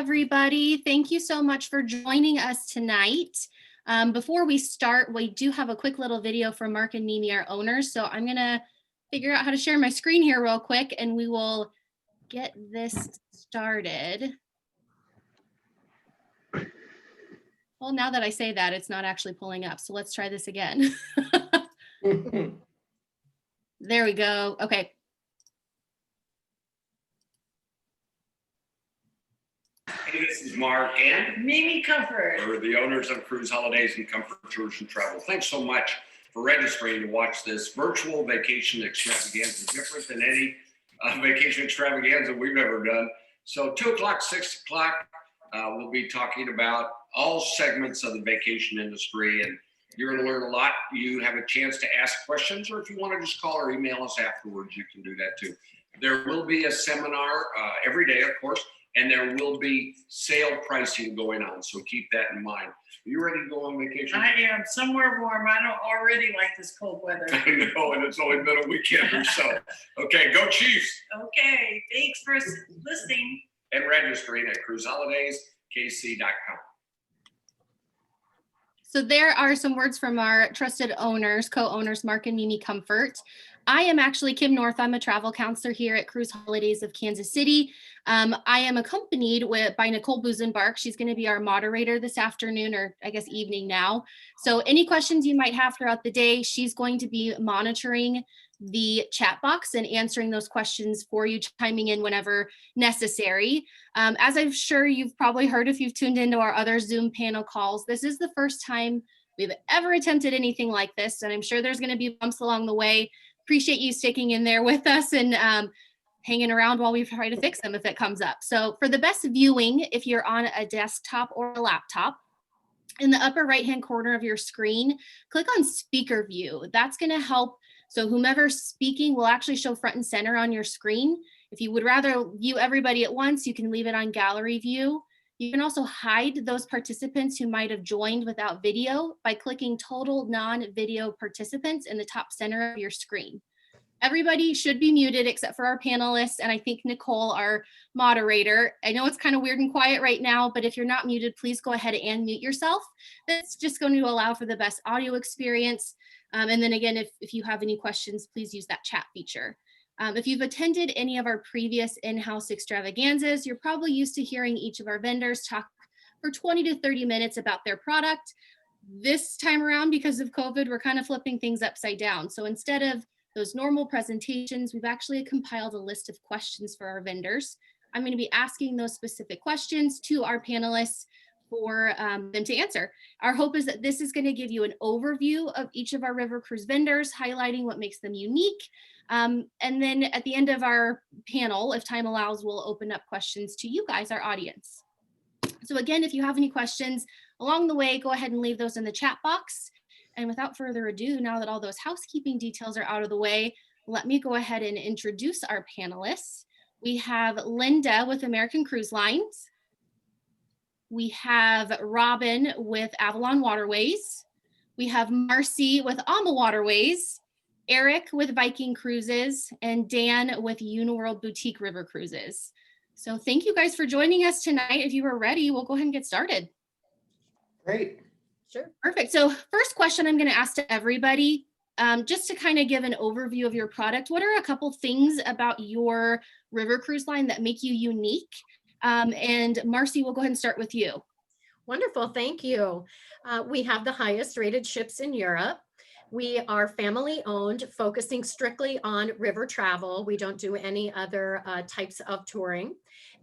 everybody. Thank you so much for joining us tonight. Before we start, we do have a quick little video from Mark and Mimi, our owners. So I'm going to figure out how to share my screen here real quick, and we will get this started. Well, now that I say that, it's not actually pulling up. So let's try this again. There we go. Okay. Hey, this is Mark and Mimi Comfort. We're the owners of Cruise Holidays and Comfort Tours and Travel. Thanks so much for registering to watch this virtual vacation extravaganza, different than any vacation extravaganza we've ever done. So 2 o'clock, 6 o'clock, we'll be talking about all segments of the vacation industry, and you're going to learn a lot. You have a chance to ask questions, or if you want to just call or email us afterwards, you can do that too. There will be a seminar every day, of course, and there will be sale pricing going on, so keep that in mind. Are you ready to go on vacation? I am somewhere warm. I don't already like this cold weather. I know, and it's only been a weekend or so. Okay, go Chiefs. Okay, thanks for listening. And registering at cruiseholidayskc.com. So there are some words from our trusted owners, co-owners, Mark and Mimi Comfort. I am actually Kim North. I'm a travel counselor here at Cruise Holidays of Kansas City. I am accompanied by Nicole Buzenbark. She's going to be our moderator this afternoon, or I guess evening now. So any questions you might have throughout the day, she's going to be monitoring the chat box and answering those questions for you, chiming in whenever necessary. As I'm sure you've probably heard if you've tuned into our other Zoom panel calls, this is the first time we've ever attempted anything like this, and I'm sure there's going to be bumps along the way. Appreciate you sticking in there with us and hanging around while we try to fix them if it comes up. So for the best viewing, if you're on a desktop or a laptop, in the upper right-hand corner of your screen, click on speaker view. That's going to help. So whomever's speaking will actually show front and center on your screen. If you would rather view everybody at once, you can leave it on gallery view. You can also hide those participants who might have joined without video by clicking total non-video participants in the top center of your screen. Everybody should be muted except for our panelists, and I think Nicole, our moderator. I know it's kind of weird and quiet right now, but if you're not muted, please go ahead and mute yourself. That's just going to allow for the best audio experience. And then again, if you have any questions, please use that chat feature. If you've attended any of our previous in-house extravaganzas, you're probably used to hearing each of our vendors talk for 20 to 30 minutes about their product. This time around, because of COVID, we're kind of flipping things upside down. So instead of those normal presentations, we've actually compiled a list of questions for our vendors. I'm going to be asking those specific questions to our panelists for them to answer. Our hope is that this is going to give you an overview of each of our river cruise vendors, highlighting what makes them unique. And then at the end of our panel, if time allows, we'll open up questions to you guys, our audience. So again, if you have any questions along the way, go ahead and leave those in the chat box. And without further ado, now that all those housekeeping details are out of the way, let me go ahead and introduce our panelists. We have Linda with American Cruise Lines. We have Robin with Avalon Waterways. We have Marcy with Alma Waterways, Eric with Viking Cruises, and Dan with Uniworld Boutique River Cruises. So thank you guys for joining us tonight. If you are ready, we'll go ahead and get started. Great. Sure. Perfect. So first question I'm going to ask to everybody, just to kind of give an overview of your product. What are a couple things about your river cruise line that make you unique? And Marcy, we'll go ahead and start with you. Wonderful, thank you. We have the highest rated ships in Europe. We are family owned, focusing strictly on river travel. We don't do any other types of touring.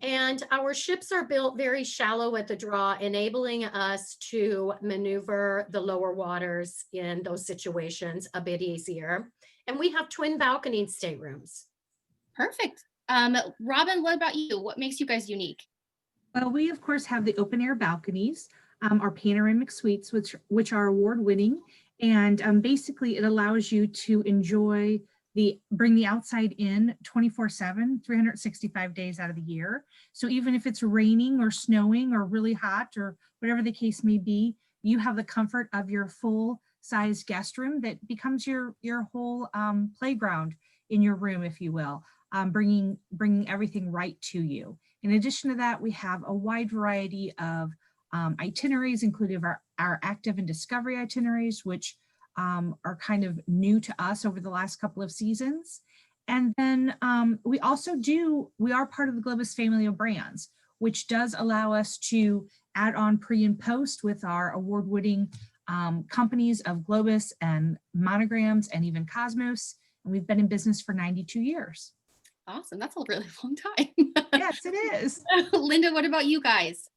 And our ships are built very shallow at the draw, enabling us to maneuver the lower waters in those situations a bit easier. And we have twin balcony staterooms. Perfect. Robin, what about you? What makes you guys unique? Well, we of course have the open air balconies, our panoramic suites, which are award winning. And basically it allows you to enjoy bring the outside in 24/7, 365 days out of the year. So even if it's raining or snowing or really hot or whatever the case may be, you have the comfort of your full size guest room that becomes your whole playground in your room, if you will, bringing everything right to you. In addition to that, we have a wide variety of itineraries, including our active and discovery itineraries, which are kind of new to us over the last couple of seasons. And then we are part of the Globus family of brands, which does allow us to add on pre and post with our award-winning companies of Globus and Monograms and even Cosmos. And we've been in business for 92 years. Awesome. That's a really long time. Yes, it is. Linda, what about you guys?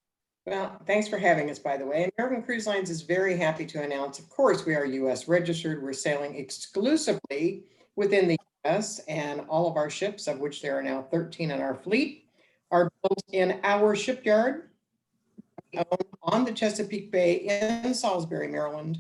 Well, thanks for having us, by the way. American Cruise Lines is very happy to announce, of course, we are US registered. We're sailing exclusively within the US, and all of our ships, of which there are now 13 in our fleet, are built in our shipyard on the Chesapeake Bay in Salisbury, Maryland.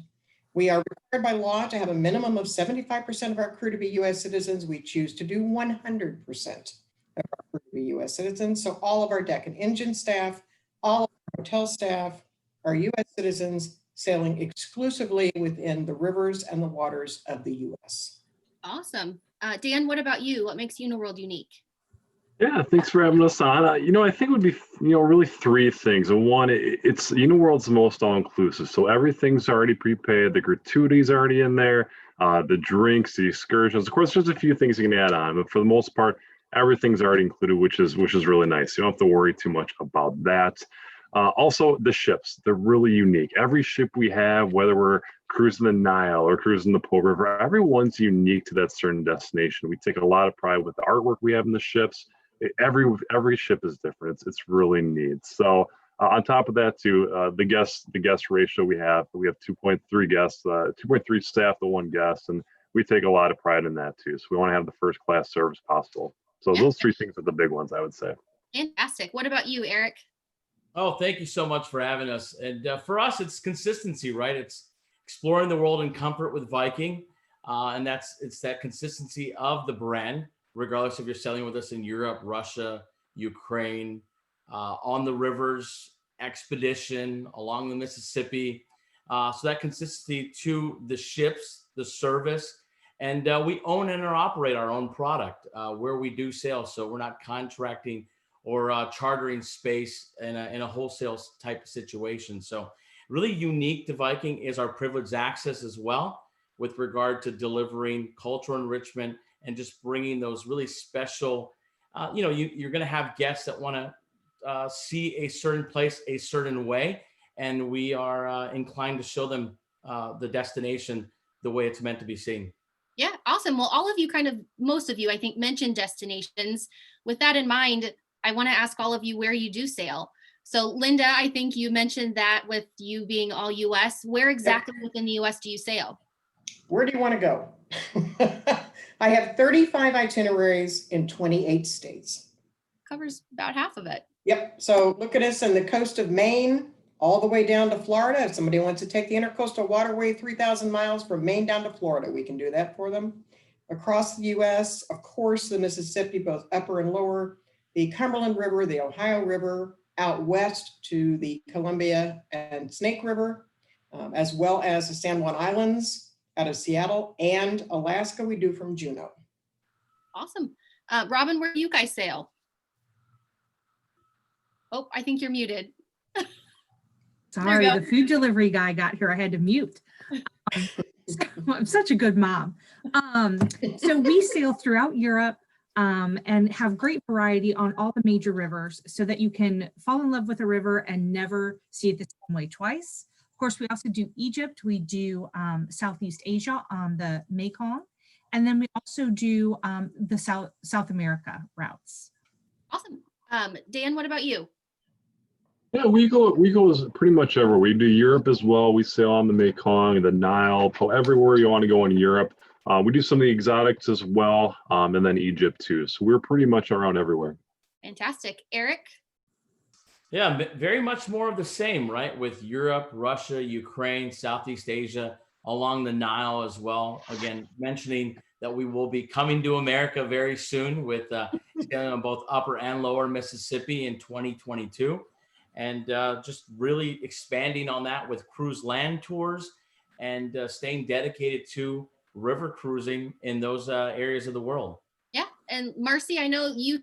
We are required by law to have a minimum of 75% of our crew to be US citizens. We choose to do 100% of our crew to be US citizens. So all of our deck and engine staff, all of our hotel staff are US citizens sailing exclusively within the rivers and the waters of the US. Awesome. Dan, what about you? What makes Uniworld unique? Yeah, thanks for having us on. I think it would be, really three things. And one, it's Uniworld's most all-inclusive. So everything's already prepaid. The gratuity's already in there. The drinks, the excursions. Of course, there's a few things you can add on, but for the most part, everything's already included, which is really nice. You don't have to worry too much about that. Also, the ships, they're really unique. Every ship we have, whether we're cruising the Nile or cruising the Po River, everyone's unique to that certain destination. We take a lot of pride with the artwork we have in the ships. Every ship is different. It's really neat. So on top of that too, the guest ratio we have 2.3 guests, 2.3 staff to one guest, and we take a lot of pride in that too. So we want to have the first class service possible. So those three things are the big ones, I would say. Fantastic. What about you, Eric? Oh, thank you so much for having us. And for us, it's consistency, right? It's exploring the world in comfort with Viking. And it's that consistency of the brand, regardless if you're sailing with us in Europe, Russia, Ukraine, on the rivers, expedition, along the Mississippi. So that consistency to the ships, the service, and we own and operate our own product where we do sail. So we're not contracting or chartering space in a wholesale type of situation. So really unique to Viking is our privileged access as well, with regard to delivering cultural enrichment and just bringing those really special, you're going to have guests that want to see a certain place a certain way, and we are inclined to show them the destination the way it's meant to be seen. Yeah, awesome. Well, most of you, I think, mentioned destinations. With that in mind, I want to ask all of you where you do sail. So Linda, I think you mentioned that with you being all US, where exactly within the US do you sail? Where do you want to go? I have 35 itineraries in 28 states. Covers about half of it. Yep. So look at us on the coast of Maine, all the way down to Florida. If somebody wants to take the intercoastal waterway 3,000 miles from Maine down to Florida, we can do that for them. Across the US, of course, the Mississippi, both upper and lower, the Cumberland River, the Ohio River, out west to the Columbia and Snake River, as well as the San Juan Islands out of Seattle, and Alaska we do from Juneau. Awesome. Robin, where do you guys sail? Oh, I think you're muted. Sorry, the food delivery guy got here. I had to mute. I'm such a good mom. So we sail throughout Europe and have great variety on all the major rivers so that you can fall in love with a river and never see it the same way twice. Of course, we also do Egypt. We do Southeast Asia on the Mekong. And then we also do the South America routes. Awesome. Dan, what about you? Yeah, we go pretty much everywhere. We do Europe as well. We sail on the Mekong, the Nile, everywhere you want to go in Europe. We do some of the exotics as well, and then Egypt too. So we're pretty much around everywhere. Fantastic. Eric? Yeah, very much more of the same, right? With Europe, Russia, Ukraine, Southeast Asia, along the Nile as well. Again, mentioning that we will be coming to America very soon with sailing on both upper and lower Mississippi in 2022. And just really expanding on that with cruise land tours and staying dedicated to river cruising in those areas of the world. Yeah. And Marcy, I know you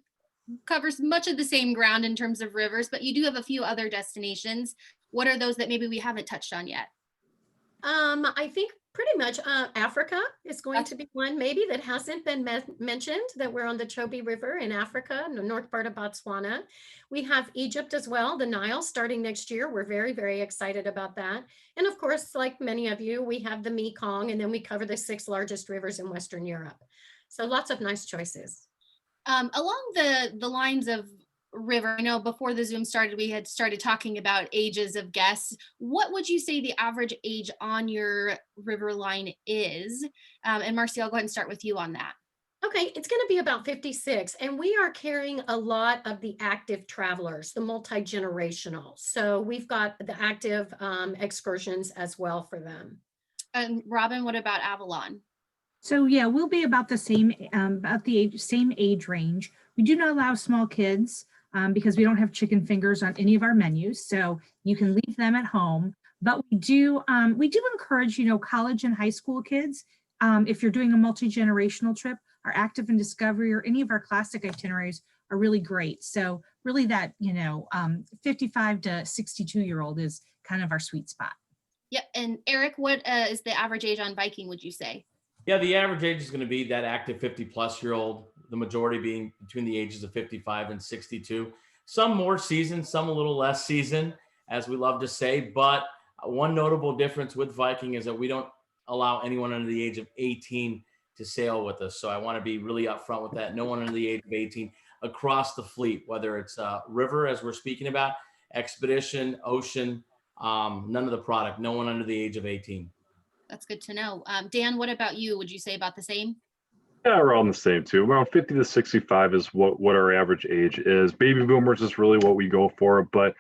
covers much of the same ground in terms of rivers, but you do have a few other destinations. What are those that maybe we haven't touched on yet? I think pretty much Africa is going to be one maybe that hasn't been mentioned, that we're on the Chobe River in Africa, in the north part of Botswana. We have Egypt as well, the Nile starting next year. We're very, very excited about that. And of course, like many of you, we have the Mekong, and then we cover the 6 largest rivers in Western Europe. So lots of nice choices. Along the lines of river, I know before the Zoom started, we had started talking about ages of guests. What would you say the average age on your river line is? And Marcy, I'll go ahead and start with you on that. Okay, it's going to be about 56, and we are carrying a lot of the active travelers, the multi-generational. So we've got the active excursions as well for them. And Robin, what about Avalon? So yeah, we'll be about the same, same age range. We do not allow small kids because we don't have chicken fingers on any of our menus. So you can leave them at home. But we do encourage, college and high school kids. If you're doing a multi-generational trip, our Active and Discovery or any of our classic itineraries are really great. So really that, 55 to 62-year-old is kind of our sweet spot. Yeah, and Eric, what is the average age on Viking, would you say? Yeah, the average age is going to be that active 50-plus-year-old, the majority being between the ages of 55 and 62. Some more seasoned, some a little less seasoned, as we love to say. But one notable difference with Viking is that we don't allow anyone under the age of 18 to sail with us. So I want to be really upfront with that. No one under the age of 18 across the fleet, whether it's river, as we're speaking about, expedition, ocean, none of the product, no one under the age of 18. That's good to know. Dan, what about you? Would you say about the same? Yeah, around the same too. Around 50 to 65 is what our average age is. Baby boomers is really what we go for, but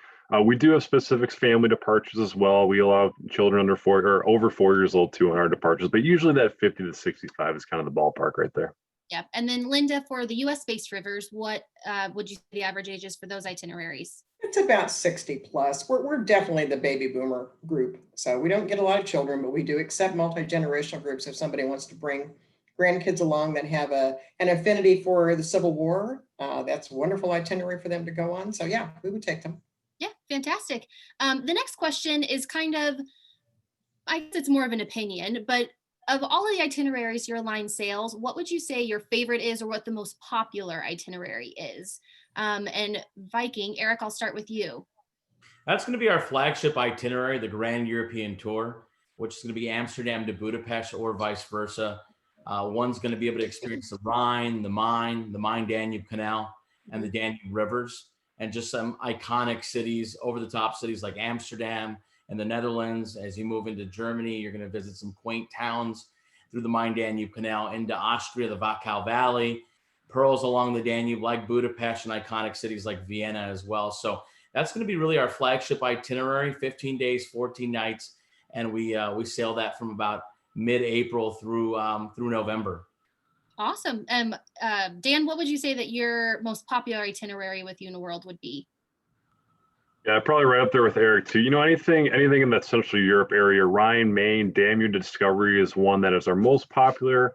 we do have specific family departures as well. We allow children under 4 or over 4 years old too in our departures, but usually that 50 to 65 is kind of the ballpark right there. Yeah. And then Linda, for the US based rivers, what would you say the average age is for those itineraries? It's about 60 plus. We're definitely the baby boomer group. So we don't get a lot of children, but we do accept multi-generational groups if somebody wants to bring grandkids along that have an affinity for the Civil War. That's a wonderful itinerary for them to go on. So yeah, we would take them. Yeah, fantastic. The next question is kind of, I guess it's more of an opinion, but of all of the itineraries your line sails, what would you say your favorite is, or what the most popular itinerary is? And Viking, Eric, I'll start with you. That's going to be our flagship itinerary, the Grand European Tour, which is going to be Amsterdam to Budapest or vice versa. One's going to be able to experience the Rhine, the Main-Danube Canal, and the Danube rivers, and just some iconic cities, over-the-top cities like Amsterdam and the Netherlands. As you move into Germany, you're going to visit some quaint towns through the Main-Danube Canal, into Austria, the Wachau Valley, pearls along the Danube like Budapest, and iconic cities like Vienna as well. So that's going to be really our flagship itinerary, 15 days, 14 nights. And we sail that from about mid-April through November. Awesome. Dan, what would you say that your most popular itinerary with Uniworld would be? Yeah, probably right up there with Eric too. Anything in that Central Europe area, Rhine, Main, Danube Discovery is one that is our most popular.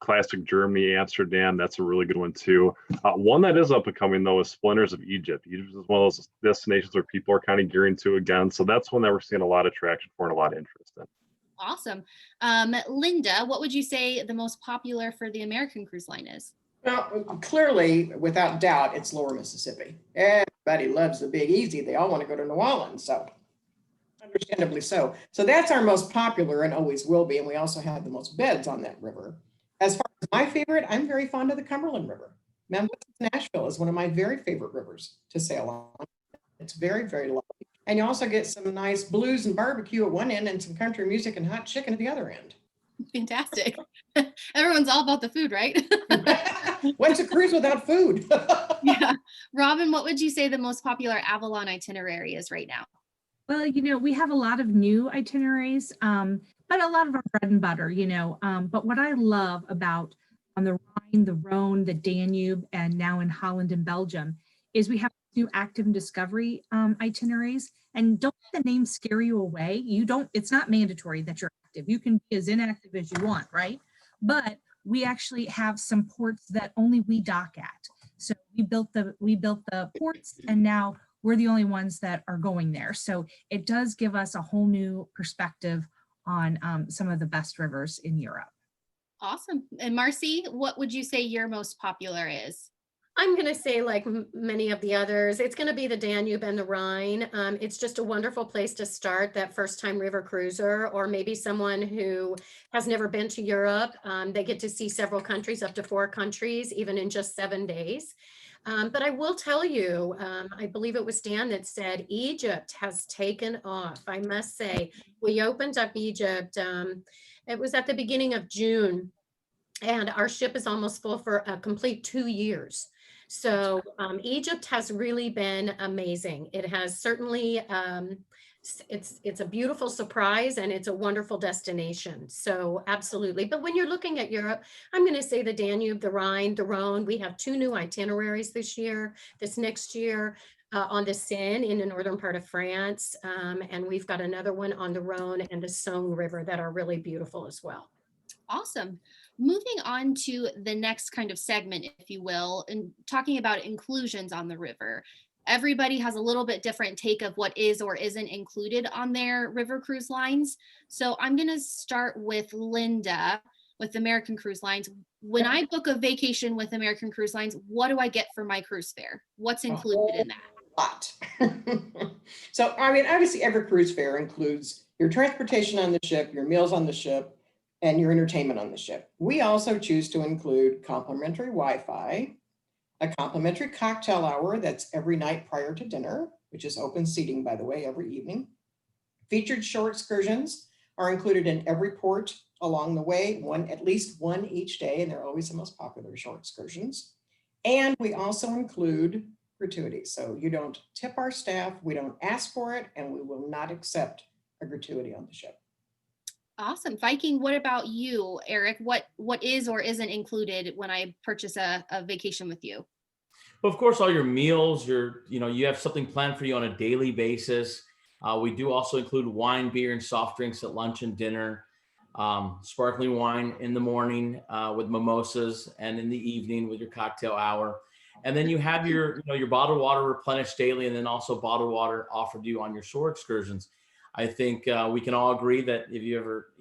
Classic Germany, Amsterdam, that's a really good one too. One that is up and coming though is Splendors of Egypt. Egypt is one of those destinations where people are kind of gearing to again. So that's one that we're seeing a lot of traction for and a lot of interest in. Awesome. Linda, what would you say the most popular for the American cruise line is? Well, clearly, without doubt, it's Lower Mississippi. Everybody loves the Big Easy. They all want to go to New Orleans, so understandably so. So that's our most popular and always will be. And we also have the most beds on that river. As far as my favorite, I'm very fond of the Cumberland River. Memphis, Nashville is one of my very favorite rivers to sail on. It's very, very lovely. And you also get some nice blues and barbecue at one end and some country music and hot chicken at the other end. Fantastic. Everyone's all about the food, right? What's a cruise without food? Yeah. Robin, what would you say the most popular Avalon itinerary is right now? Well, we have a lot of new itineraries, but a lot of our bread and butter, but what I love about on the Rhine, the Rhone, the Danube, and now in Holland and Belgium is we have new Active and Discovery itineraries. And don't let the name scare you away. It's not mandatory that you're active. You can be as inactive as you want, right? But we actually have some ports that only we dock at. So we built the ports, and now we're the only ones that are going there. So it does give us a whole new perspective on some of the best rivers in Europe. Awesome. And Marcy, what would you say your most popular is? I'm going to say, like many of the others, it's going to be the Danube and the Rhine. It's just a wonderful place to start that first time river cruiser, or maybe someone who has never been to Europe. They get to see several countries, up to 4 countries, even in just 7 days. But I will tell you, I believe it was Dan that said Egypt has taken off. I must say, we opened up Egypt. It was at the beginning of June, and our ship is almost full for a complete 2 years. So Egypt has really been amazing. It has certainly, it's a beautiful surprise, and it's a wonderful destination. So absolutely. But when you're looking at Europe, I'm going to say the Danube, the Rhine, the Rhone. We have 2 new itineraries this next year, on the Seine in the northern part of France. And we've got another one on the Rhone and the Saône River that are really beautiful as well. Awesome. Moving on to the next kind of segment, if you will, and talking about inclusions on the river. Everybody has a little bit different take of what is or isn't included on their river cruise lines. So I'm going to start with Linda with American Cruise Lines. When I book a vacation with American Cruise Lines, what do I get for my cruise fare? What's included in that? Lot. So, I mean, obviously every cruise fare includes your transportation on the ship, your meals on the ship, and your entertainment on the ship. We also choose to include complimentary Wi-Fi, a complimentary cocktail hour that's every night prior to dinner, which is open seating, by the way, every evening. Featured shore excursions are included in every port along the way, at least one each day, and they're always the most popular shore excursions. And we also include gratuities. So you don't tip our staff, we don't ask for it, and we will not accept a gratuity on the ship. Awesome. Viking, what about you, Eric? What is or isn't included when I purchase a vacation with you? Well, of course, all your meals, you have something planned for you on a daily basis. We do also include wine, beer, and soft drinks at lunch and dinner. Sparkling wine in the morning with mimosas, and in the evening with your cocktail hour. And then you have your bottled water replenished daily, and then also bottled water offered to you on your shore excursions. I think we can all agree that if you ever,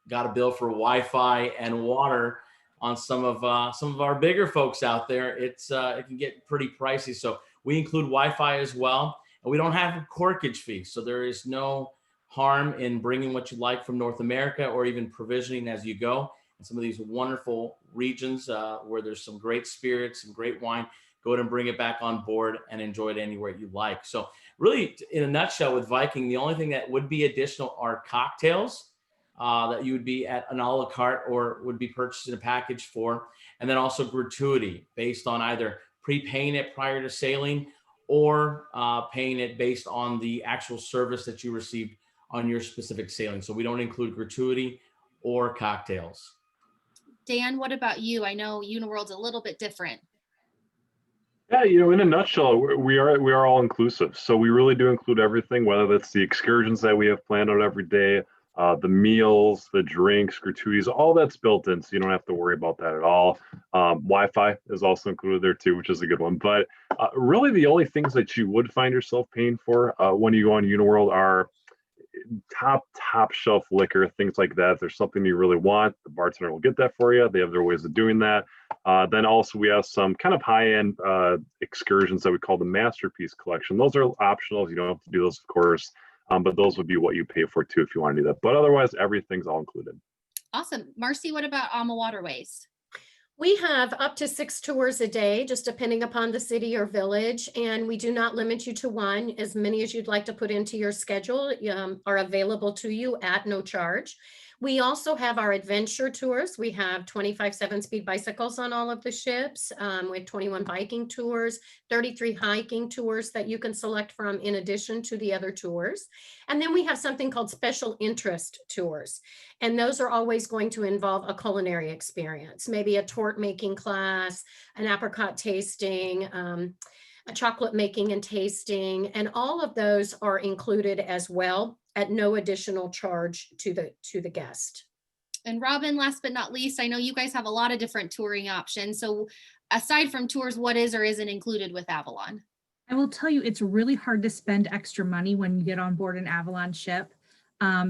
got a bill for Wi-Fi and water on some of our bigger folks out there, it can get pretty pricey. So we include Wi-Fi as well, and we don't have a corkage fee. So there is no harm in bringing what you like from North America, or even provisioning as you go. And some of these wonderful regions where there's some great spirits and great wine, go ahead and bring it back on board and enjoy it anywhere you like. So really, in a nutshell, with Viking, the only thing that would be additional are cocktails that you would be at an a la carte or would be purchased in a package for. And then also gratuity based on either prepaying it prior to sailing, or paying it based on the actual service that you received on your specific sailing. So we don't include gratuity or cocktails. Dan, what about you? I know Uniworld's a little bit different. Yeah, in a nutshell, we are all inclusive. So we really do include everything, whether that's the excursions that we have planned out every day, the meals, the drinks, gratuities, all that's built in. So you don't have to worry about that at all. Wi-Fi is also included there too, which is a good one. But really the only things that you would find yourself paying for when you go on Uniworld are top shelf liquor, things like that. If there's something you really want, the bartender will get that for you. They have their ways of doing that. Then also we have some kind of high-end excursions that we call the Masterpiece Collection. Those are optional. You don't have to do those, of course, but those would be what you pay for too if you want to do that. But otherwise, everything's all included. Awesome. Marcy, what about AMA Waterways? We have up to 6 tours a day, just depending upon the city or village, and we do not limit you to one. As many as you'd like to put into your schedule are available to you at no charge. We also have our adventure tours. We have 25 7-speed bicycles on all of the ships. We have 21 biking tours, 33 hiking tours that you can select from in addition to the other tours. And then we have something called special interest tours. And those are always going to involve a culinary experience, maybe a torte making class, an apricot tasting, a chocolate making and tasting, and all of those are included as well at no additional charge to the guest. And Robin, last but not least, I know you guys have a lot of different touring options. So aside from tours, what is or isn't included with Avalon? I will tell you, it's really hard to spend extra money when you get on board an Avalon ship,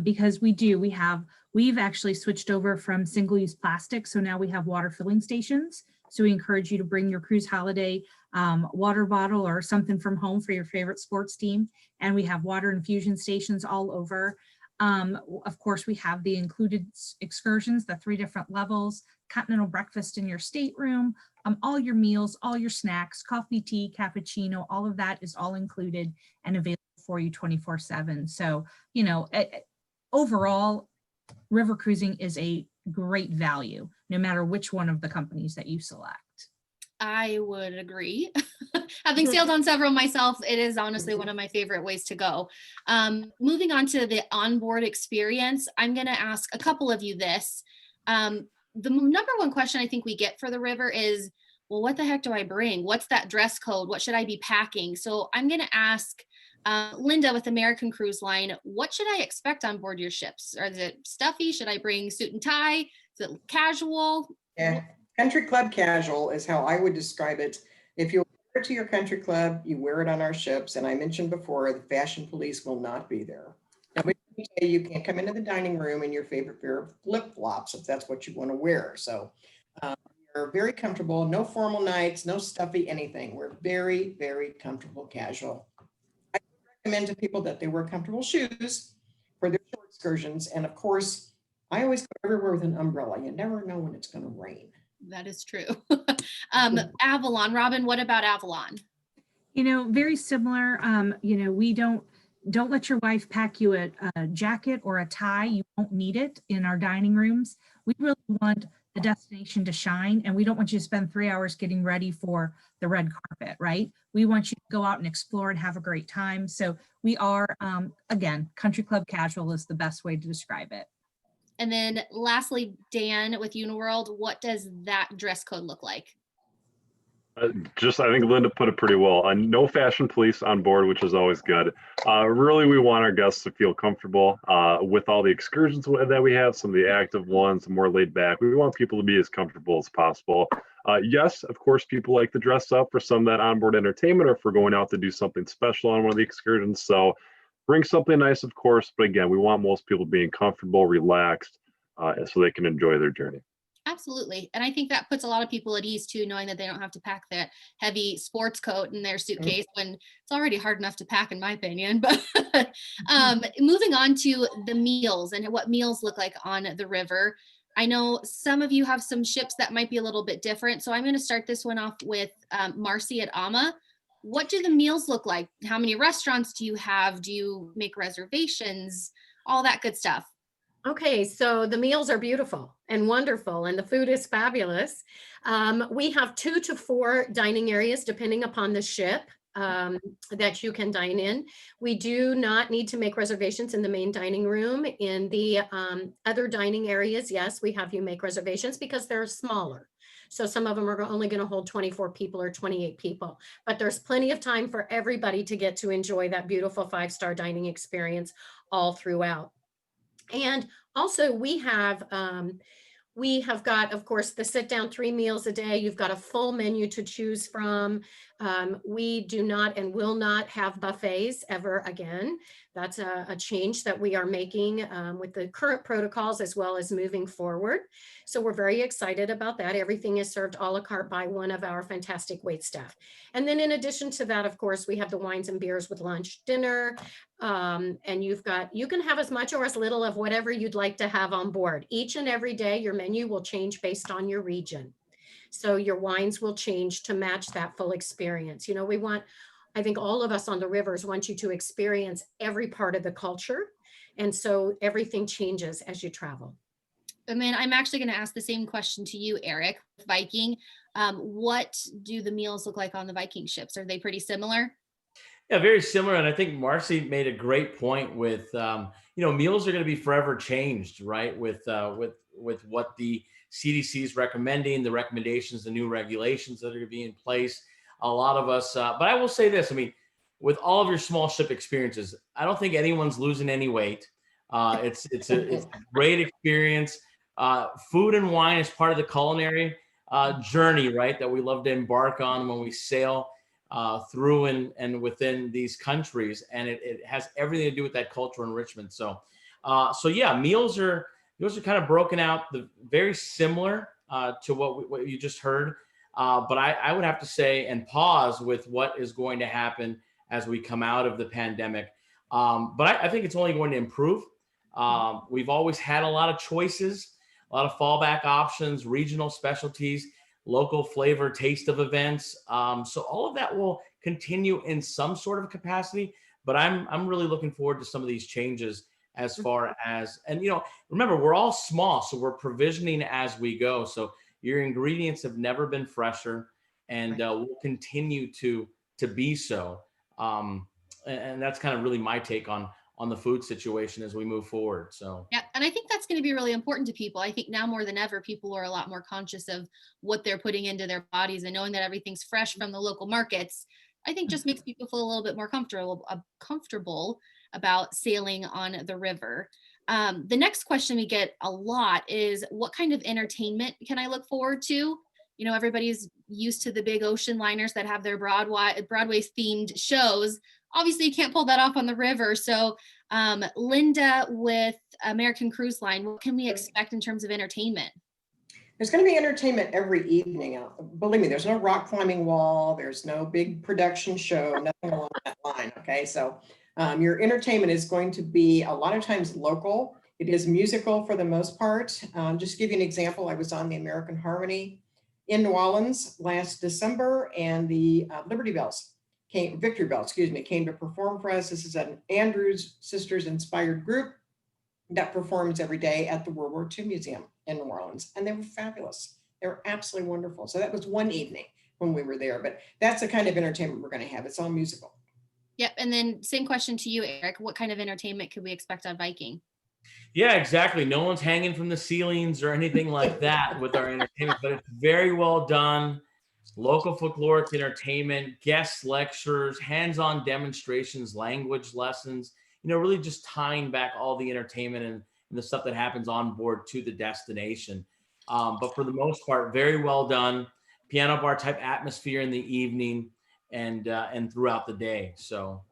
because we've actually switched over from single-use plastic. So now we have water filling stations. So we encourage you to bring your cruise holiday water bottle or something from home for your favorite sports team. And we have water infusion stations all over. Of course, we have the included excursions, the 3 different levels, continental breakfast in your stateroom, all your meals, all your snacks, coffee, tea, cappuccino, all of that is all included and available for you 24/7. So, overall, river cruising is a great value, no matter which one of the companies that you select. I would agree. Having sailed on several myself, it is honestly one of my favorite ways to go. Moving on to the onboard experience, I'm going to ask a couple of you this. The number one question I think we get for the river is, well, what the heck do I bring? What's that dress code? What should I be packing? So I'm going to ask Linda with American Cruise Line, what should I expect on board your ships? Is it stuffy? Should I bring suit and tie? Is it casual? Yeah, country club casual is how I would describe it. If you wear it to your country club, you wear it on our ships. And I mentioned before, the fashion police will not be there. Nobody can tell you can't come into the dining room in your favorite pair of flip-flops if that's what you want to wear. So we're very comfortable, no formal nights, no stuffy anything. We're very, very comfortable casual. I recommend to people that they wear comfortable shoes for their short excursions. And of course, I always go everywhere with an umbrella. You never know when it's going to rain. That is true. Avalon, Robin, what about Avalon? Very similar. We don't let your wife pack you a jacket or a tie. You won't need it in our dining rooms. We really want the destination to shine, and we don't want you to spend 3 hours getting ready for the red carpet, right? We want you to go out and explore and have a great time. So we are, again, country club casual is the best way to describe it. And then lastly, Dan with Uniworld, what does that dress code look like? I think Linda put it pretty well. No fashion police on board, which is always good. Really, we want our guests to feel comfortable with all the excursions that we have, some of the active ones, the more laid back. We want people to be as comfortable as possible. Yes, of course, people like to dress up for some of that onboard entertainment or if we're going out to do something special on one of the excursions. So bring something nice, of course, but again, we want most people being comfortable, relaxed, so they can enjoy their journey. Absolutely. And I think that puts a lot of people at ease too, knowing that they don't have to pack that heavy sports coat in their suitcase when it's already hard enough to pack, in my opinion. But moving on to the meals and what meals look like on the river. I know some of you have some ships that might be a little bit different. So I'm going to start this one off with Marcy at AMA. What do the meals look like? How many restaurants do you have? Do you make reservations? All that good stuff. Okay, so the meals are beautiful and wonderful, and the food is fabulous. We have 2 to 4 dining areas, depending upon the ship, that you can dine in. We do not need to make reservations in the main dining room. In the other dining areas, yes, we have you make reservations because they're smaller. So some of them are only going to hold 24 people or 28 people, but there's plenty of time for everybody to get to enjoy that beautiful 5-star dining experience all throughout. And also we have got, of course, the sit down 3 meals a day. You've got a full menu to choose from. We do not and will not have buffets ever again. That's a change that we are making with the current protocols as well as moving forward. So we're very excited about that. Everything is served a la carte by one of our fantastic wait staff. And then in addition to that, of course, we have the wines and beers with lunch, dinner, and you can have as much or as little of whatever you'd like to have on board. Each and every day, your menu will change based on your region. So your wines will change to match that full experience. I think all of us on the rivers want you to experience every part of the culture. And so everything changes as you travel. And then I'm actually going to ask the same question to you, Eric, Viking. What do the meals look like on the Viking ships? Are they pretty similar? Yeah, very similar. And I think Marcy made a great point with, meals are going to be forever changed, right? With what the CDC is recommending, the recommendations, the new regulations that are going to be in place. A lot of us, but I will say this, with all of your small ship experiences, I don't think anyone's losing any weight. It's a great experience. Food and wine is part of the culinary journey, right, that we love to embark on when we sail through and within these countries, and it has everything to do with that cultural enrichment. So, yeah, meals are kind of broken out, very similar to what you just heard, but I would have to say and pause with what is going to happen as we come out of the pandemic. But I think it's only going to improve. We've always had a lot of choices, a lot of fallback options, regional specialties, local flavor, taste of events. So all of that will continue in some sort of capacity, but I'm really looking forward to some of these changes as far as, and remember, we're all small, so we're provisioning as we go. So your ingredients have never been fresher, and will continue to be so. And that's kind of really my take on the food situation as we move forward. So yeah, and I think that's going to be really important to people. I think now more than ever, people are a lot more conscious of what they're putting into their bodies, and knowing that everything's fresh from the local markets, I think just makes people feel a little bit more comfortable about sailing on the river. The next question we get a lot is, what kind of entertainment can I look forward to? Everybody's used to the big ocean liners that have their Broadway themed shows. Obviously, you can't pull that off on the river. So, Linda, with American Cruise Line, what can we expect in terms of entertainment? There's going to be entertainment every evening. Believe me, there's no rock climbing wall. There's no big production show, nothing along that line. Okay, so your entertainment is going to be a lot of times local. It is musical for the most part. Just to give you an example, I was on the American Harmony in New Orleans last December, and the Victory Bells came to perform for us. This is an Andrews Sisters inspired group that performs every day at the World War II Museum in New Orleans, and they were fabulous. They were absolutely wonderful. So that was one evening when we were there, but that's the kind of entertainment we're going to have. It's all musical. Yep. And then same question to you, Eric. What kind of entertainment could we expect on Viking? yeah, exactly. No one's hanging from the ceilings or anything like that with our entertainment, but it's very well done. Local folkloric entertainment, guest lectures, hands-on demonstrations, language lessons, really just tying back all the entertainment and the stuff that happens on board to the destination. But for the most part, very well done. Piano bar type atmosphere in the evening and throughout the day. So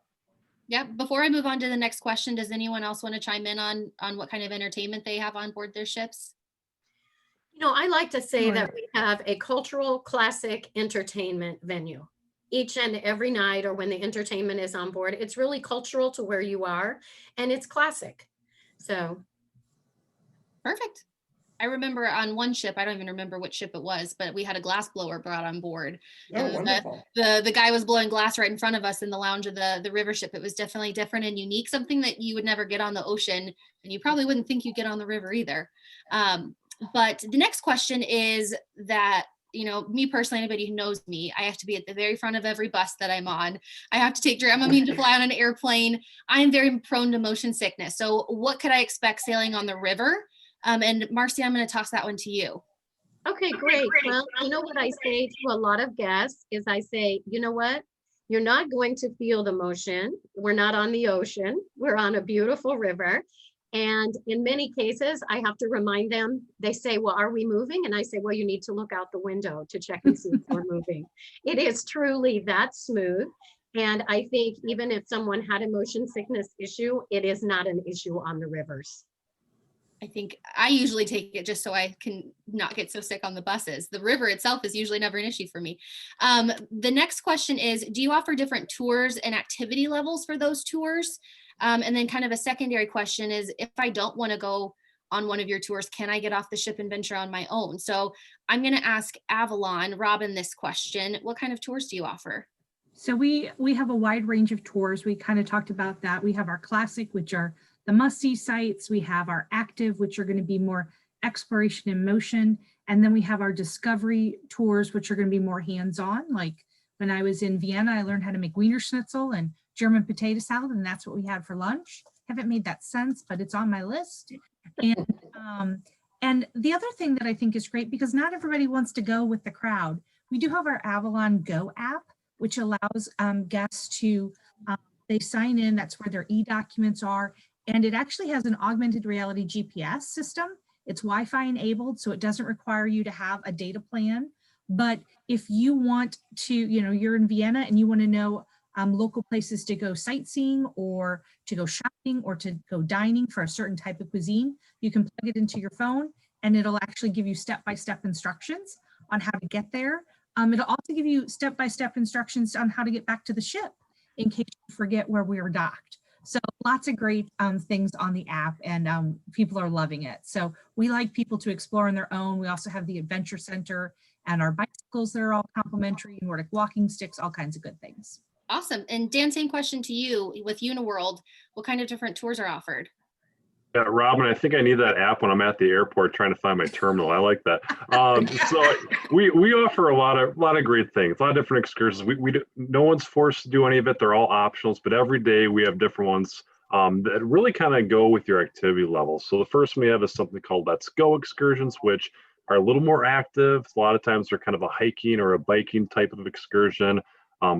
yeah, before I move on to the next question, does anyone else want to chime in on what kind of entertainment they have on board their ships? I like to say that we have a cultural classic entertainment venue each and every night, or when the entertainment is on board. It's really cultural to where you are, and it's classic. So perfect. I remember on one ship, I don't even remember which ship it was, but we had a glass blower brought on board. Oh, wonderful. The guy was blowing glass right in front of us in the lounge of the river ship. It was definitely different and unique, something that you would never get on the ocean, and you probably wouldn't think you'd get on the river either. But the next question is that, me personally, anybody who knows me, I have to be at the very front of every bus that I'm on. I have to take Dramamine to fly on an airplane. I'm very prone to motion sickness. So what could I expect sailing on the river? And Marcy, I'm going to toss that one to you. okay, great. Well, what I say to a lot of guests is I say, you know what? You're not going to feel the motion. We're not on the ocean. We're on a beautiful river. And in many cases, I have to remind them, they say, well, are we moving? And I say, well, you need to look out the window to check and see if we're moving. It is truly that smooth. And I think even if someone had a motion sickness issue, it is not an issue on the rivers. I think I usually take it just so I can not get so sick on the buses. The river itself is usually never an issue for me. The next question is, do you offer different tours and activity levels for those tours? And then kind of a secondary question is, if I don't want to go on one of your tours, can I get off the ship and venture on my own? So I'm going to ask Avalon, Robin, this question. What kind of tours do you offer? So we have a wide range of tours. We kind of talked about that. We have our classic, which are the must-see sites. We have our active, which are going to be more exploration and motion. And then we have our discovery tours, which are going to be more hands-on. Like when I was in Vienna, I learned how to make Wiener Schnitzel and German potato salad, and that's what we had for lunch. Haven't made that since, but it's on my list. And the other thing that I think is great, because not everybody wants to go with the crowd, we do have our Avalon Go app, which allows guests to, they sign in, that's where their e-documents are, and it actually has an augmented reality GPS system. It's Wi-Fi enabled, so it doesn't require you to have a data plan. But if you want to, you're in Vienna and you want to know local places to go sightseeing or to go shopping or to go dining for a certain type of cuisine, you can plug it into your phone and it'll actually give you step-by-step instructions on how to get there. It'll also give you step-by-step instructions on how to get back to the ship in case you forget where we were docked. So lots of great things on the app, and people are loving it. So we like people to explore on their own. We also have the Adventure Center and our bicycles that are all complimentary, Nordic walking sticks, all kinds of good things. Awesome. And Dan, same question to you. With Uniworld, what kind of different tours are offered? Yeah, Robin, I think I need that app when I'm at the airport trying to find my terminal. I like that. So we offer a lot of great things, a lot of different excursions. No one's forced to do any of it. They're all optionals, but every day we have different ones that really kind of go with your activity level. So the first one we have is something called Let's Go excursions, which are a little more active. A lot of times they're kind of a hiking or a biking type of excursion.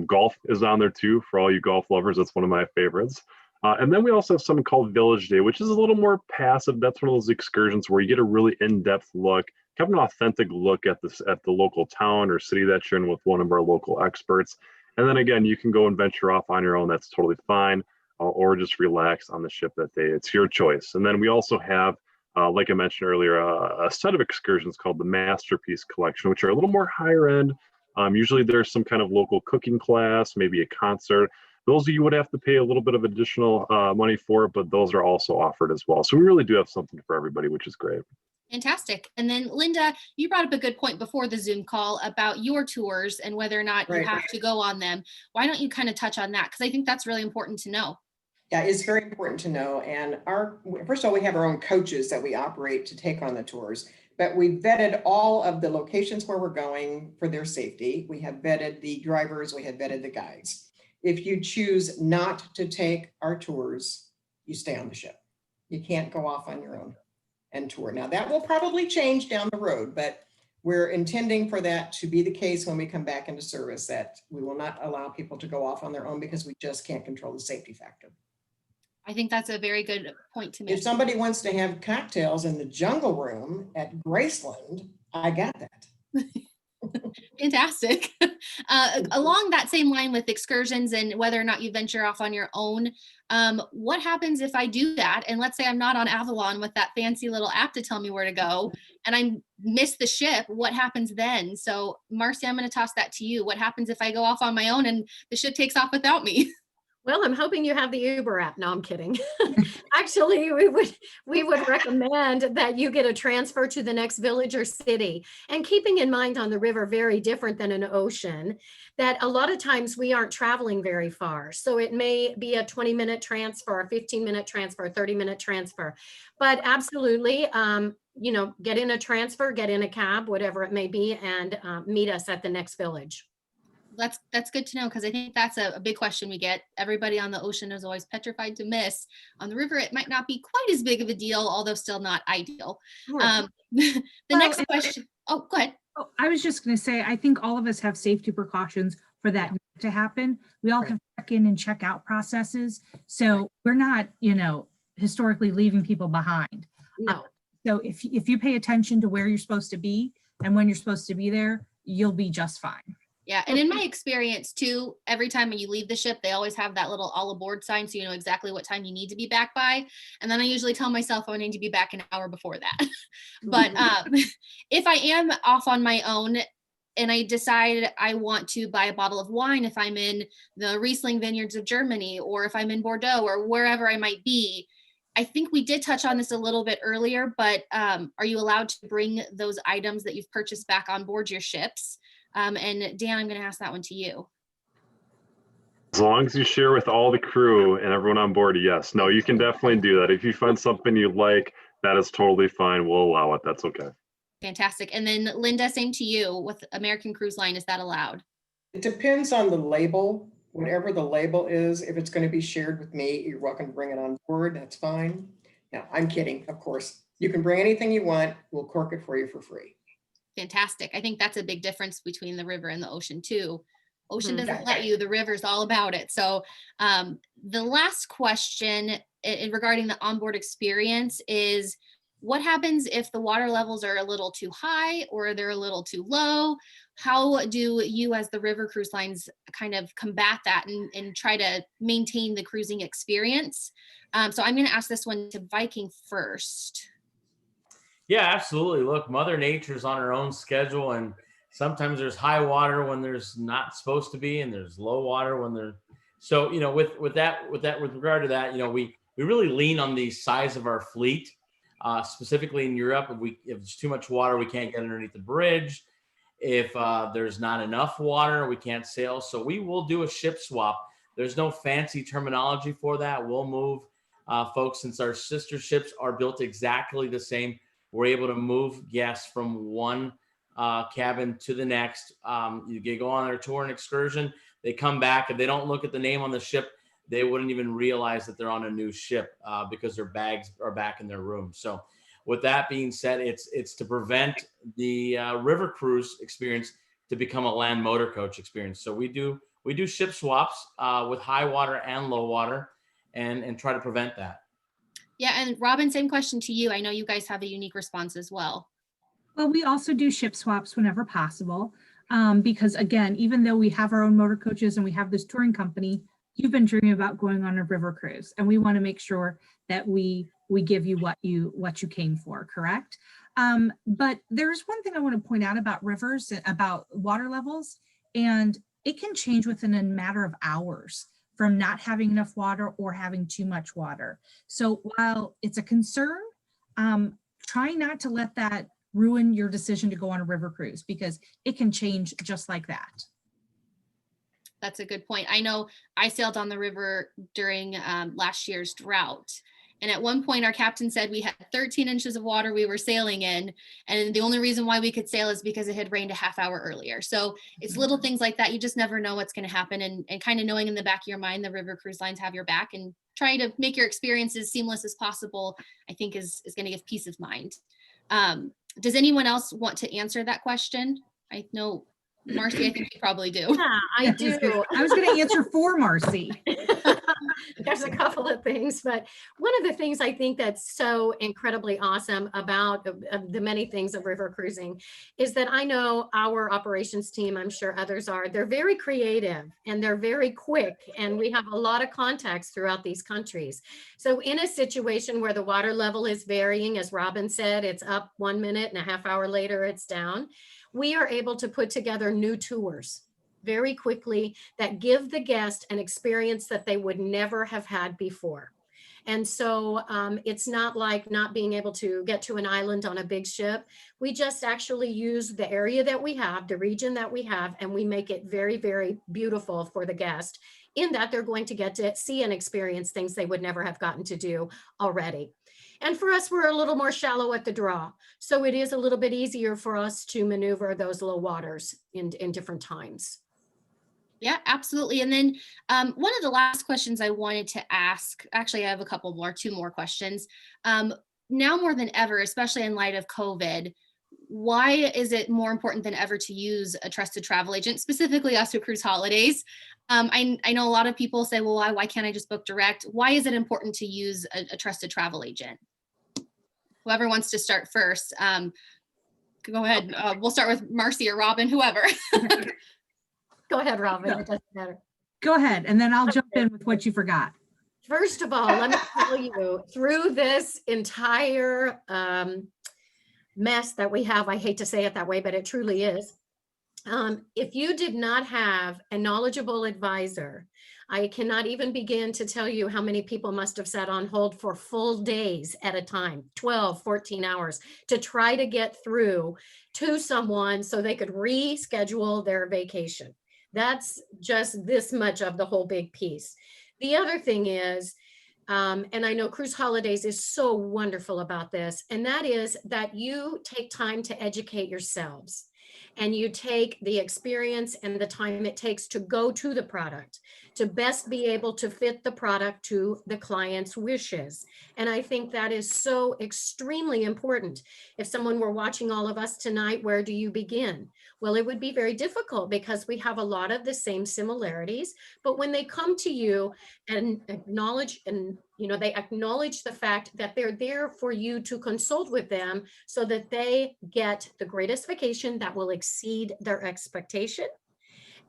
Golf is on there too for all you golf lovers. That's one of my favorites. And then we also have something called Village Day, which is a little more passive. That's one of those excursions where you get a really in-depth look, kind of an authentic look at the local town or city that you're in with one of our local experts. And then again, you can go and venture off on your own. That's totally fine, or just relax on the ship that day. It's your choice. And then we also have, like I mentioned earlier, a set of excursions called the Masterpiece Collection, which are a little more higher end. Usually there's some kind of local cooking class, maybe a concert. Those you would have to pay a little bit of additional money for, but those are also offered as well. So we really do have something for everybody, which is great. Fantastic. And then Linda, you brought up a good point before the Zoom call about your tours and whether or not you have to go on them. Why don't you kind of touch on that? Because I think that's really important to know. Yeah, it's very important to know. And first of all, we have our own coaches that we operate to take on the tours, but we vetted all of the locations where we're going for their safety. We have vetted the drivers, we have vetted the guides. If you choose not to take our tours, you stay on the ship. You can't go off on your own and tour. Now that will probably change down the road, but we're intending for that to be the case when we come back into service, that we will not allow people to go off on their own because we just can't control the safety factor. I think that's a very good point to make. If somebody wants to have cocktails in the jungle room at Graceland, I got that. Fantastic. Along that same line with excursions and whether or not you venture off on your own, what happens if I do that? And let's say I'm not on Avalon with that fancy little app to tell me where to go and I miss the ship, what happens then? So Marcy, I'm going to toss that to you. What happens if I go off on my own and the ship takes off without me? Well, I'm hoping you have the Uber app. No, I'm kidding. Actually, we would recommend that you get a transfer to the next village or city. And keeping in mind on the river, very different than an ocean, that a lot of times we aren't traveling very far. So it may be a 20-minute transfer, a 15-minute transfer, a 30-minute transfer. But absolutely, get in a transfer, get in a cab, whatever it may be, and meet us at the next village. That's good to know, because I think that's a big question we get. Everybody on the ocean is always petrified to miss. On the river, it might not be quite as big of a deal, although still not ideal. Right. The next question. Oh, go ahead. Oh, I was just going to say, I think all of us have safety precautions for that to happen. We all have check-in and check-out processes. So we're not, historically leaving people behind. No. So if you pay attention to where you're supposed to be and when you're supposed to be there, you'll be just fine. Yeah, and in my experience too, every time when you leave the ship, they always have that little all aboard sign, so you know exactly what time you need to be back by. And then I usually tell myself I need to be back an hour before that. But if I am off on my own and I decide I want to buy a bottle of wine, if I'm in the Riesling vineyards of Germany, or if I'm in Bordeaux or wherever I might be, I think we did touch on this a little bit earlier, but are you allowed to bring those items that you've purchased back on board your ships? And Dan, I'm going to ask that one to you. As long as you share with all the crew and everyone on board, yes. No, you can definitely do that. If you find something you like, that is totally fine. We'll allow it. That's okay. Fantastic. And then Linda, same to you. With American Cruise Line, is that allowed? It depends on the label. Whatever the label is, if it's going to be shared with me, you're welcome to bring it on board. That's fine. No, I'm kidding. Of course, you can bring anything you want. We'll cork it for you for free. Fantastic. I think that's a big difference between the river and the ocean too. Ocean doesn't let you, the river's all about it. So the last question regarding the onboard experience is, what happens if the water levels are a little too high or they're a little too low? How do you as the river cruise lines kind of combat that and try to maintain the cruising experience? So I'm going to ask this one to Viking first. Yeah, absolutely. Look, Mother Nature's on her own schedule, and sometimes there's high water when there's not supposed to be, and there's low water when there. So, with regard to that, we really lean on the size of our fleet, specifically in Europe. If it's too much water, we can't get underneath the bridge. If there's not enough water, we can't sail. So we will do a ship swap. There's no fancy terminology for that. We'll move folks, since our sister ships are built exactly the same. We're able to move guests from one cabin to the next. You go on their tour and excursion. They come back. If they don't look at the name on the ship, they wouldn't even realize that they're on a new ship because their bags are back in their room. So with that being said, it's to prevent the river cruise experience to become a land motor coach experience. So we do ship swaps with high water and low water and try to prevent that. Yeah, and Robin, same question to you. I know you guys have a unique response as well. Well, we also do ship swaps whenever possible, because again, even though we have our own motor coaches and we have this touring company, you've been dreaming about going on a river cruise, and we want to make sure that we give you what you came for, correct? But there's one thing I want to point out about rivers, about water levels, and it can change within a matter of hours from not having enough water or having too much water. So while it's a concern, try not to let that ruin your decision to go on a river cruise, because it can change just like that. That's a good point. I know I sailed on the river during last year's drought. And at one point, our captain said we had 13 inches of water we were sailing in. And the only reason why we could sail is because it had rained a half hour earlier. So it's little things like that. You just never know what's going to happen. And kind of knowing in the back of your mind, the river cruise lines have your back, and trying to make your experience as seamless as possible, I think is going to give peace of mind. Does anyone else want to answer that question? I know, Marcy, I think you probably do. Yeah, I do. I was going to answer for Marcy. There's a couple of things, but one of the things I think that's so incredibly awesome about the many things of river cruising is that I know our operations team, I'm sure others are, they're very creative and they're very quick, and we have a lot of contacts throughout these countries. So in a situation where the water level is varying, as Robin said, it's up 1 minute and a half hour later, it's down. We are able to put together new tours very quickly that give the guest an experience that they would never have had before. And so it's not like not being able to get to an island on a big ship. We just actually use the area that we have, the region that we have, and we make it very, very beautiful for the guest, in that they're going to get to see and experience things they would never have gotten to do already. And for us, we're a little more shallow at the draw. So it is a little bit easier for us to maneuver those low waters in different times. Yeah, absolutely. And then one of the last questions I wanted to ask, actually, I have a couple more, 2 more questions. Now more than ever, especially in light of COVID, why is it more important than ever to use a trusted travel agent, specifically us who cruise holidays? I know a lot of people say, well, why can't I just book direct? Why is it important to use a trusted travel agent? Whoever wants to start first, go ahead. We'll start with Marcy or Robin, whoever. Go ahead, Robin. It doesn't matter. Go ahead, and then I'll jump in with what you forgot. First of all, let me tell you, through this entire mess that we have, I hate to say it that way, but it truly is. If you did not have a knowledgeable advisor, I cannot even begin to tell you how many people must have sat on hold for full days at a time, 12, 14 hours, to try to get through to someone so they could reschedule their vacation. That's just this much of the whole big piece. The other thing is, and I know Cruise Holidays is so wonderful about this, and that is that you take time to educate yourselves, and you take the experience and the time it takes to go to the product, to best be able to fit the product to the client's wishes. And I think that is so extremely important. If someone were watching all of us tonight, where do you begin? Well, it would be very difficult because we have a lot of the same similarities, but when they come to you and acknowledge and You know, they acknowledge the fact that they're there for you to consult with them so that they get the greatest vacation that will exceed their expectation.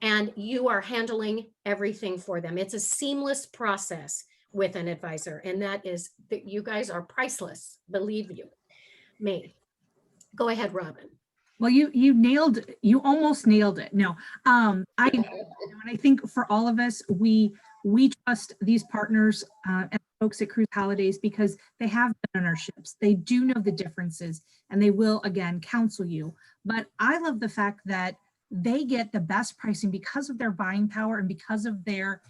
And you are handling everything for them. It's a seamless process with an advisor. And that is that you guys are priceless, believe me. Go ahead, Robin. Well, you almost nailed it. No, I think for all of us, we trust these partners and folks at Cruise Holidays because they have been on our ships. They do know the differences and they will, again, counsel you. But I love the fact that they get the best pricing because of their buying power and because of their